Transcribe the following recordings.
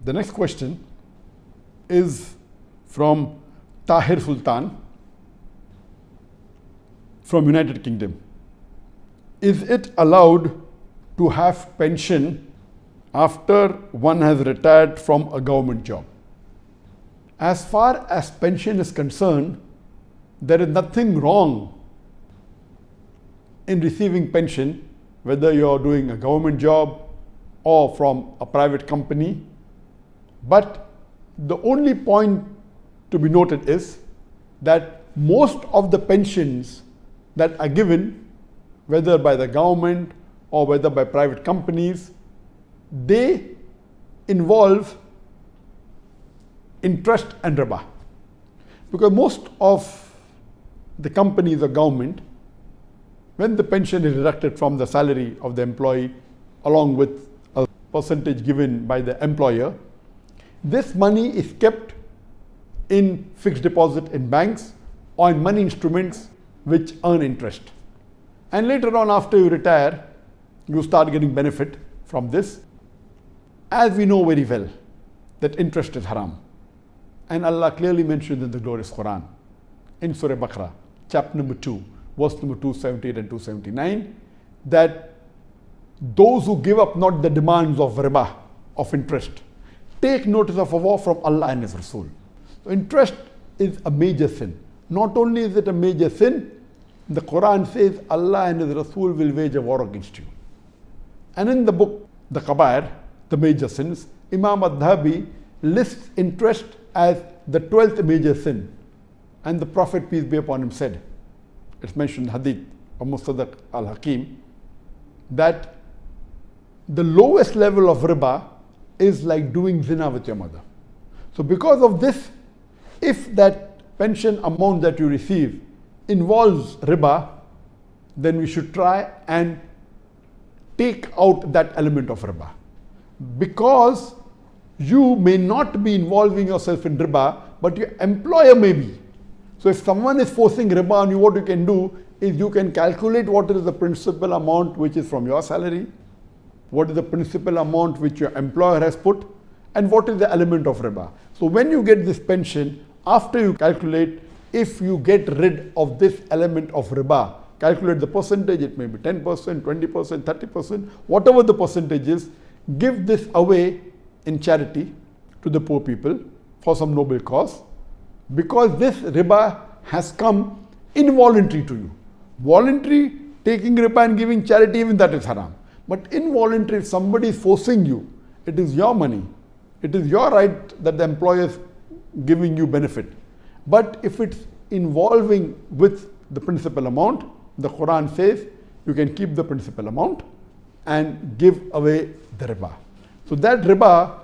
The next question is from Tahir Sultan from United Kingdom. Is it allowed to have pension after one has retired from a government job? As far as pension is concerned, there is nothing wrong in receiving pension, whether you are doing a government job or from a private company. But the only point to be noted is that most of the pensions that are given, whether by the government or whether by private companies, they involve interest and riba. Because most of the companies or government, when the pension is deducted from the salary of the employee along with a percentage given by the employer, this money is kept in fixed deposit in banks or in money instruments which earn interest. And later on, after you retire, you start getting benefit from this. As we know very well that interest is haram. And Allah clearly mentioned in the glorious Quran, in Surah Baqarah, chapter number 2, verse number 278 and 279, that those who give up not the demands of riba, of interest, take notice of a war from Allah and His Rasul. So interest is a major sin. Not only is it a major sin, the Quran says Allah and His Rasul will wage a war against you. And in the book, the Kabair, the major sins, Imam Al-Dhahabi lists interest as the 12th major sin. And the Prophet, peace be upon him, said, it's mentioned in Hadith of Mustadrak al-Hakim, that the lowest level of riba is like doing zina with your mother. So because of this, if that pension amount that you receive involves riba, then we should try and take out that element of riba. Because you may not be involving yourself in riba, but your employer may be. So if someone is forcing riba on you, what you can do is you can calculate what is the principal amount which is from your salary, what is the principal amount which your employer has put, and what is the element of riba. So when you get this pension, after you calculate, if you get rid of this element of riba, calculate the percentage, it may be 10%, 20%, 30%, whatever the percentage is, give this away in charity to the poor people for some noble cause, because this riba has come involuntary to you. Voluntary, taking riba and giving charity, even that is haram. But involuntary, if somebody is forcing you, it is your money. It is your right that the employer is giving you benefit. But if it's involving with the principal amount, the Quran says you can keep the principal amount and give away the riba. So that riba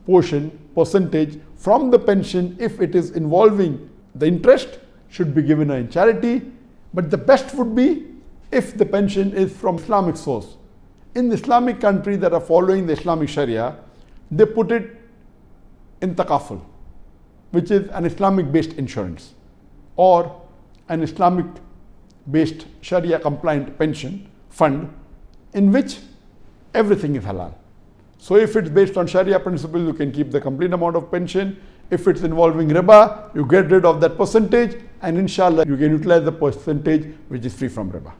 portion, percentage from the pension, if it is involving the interest, should be given in charity. But the best would be if the pension is from Islamic source. In the Islamic country that are following the Islamic Sharia, they put it in takaful, which is an Islamic-based insurance or an Islamic-based Sharia-compliant pension fund in which everything is halal. So if it's based on Sharia principles, you can keep the complete amount of pension. If it's involving riba, you get rid of that percentage, and inshallah you can utilize the percentage which is free from riba.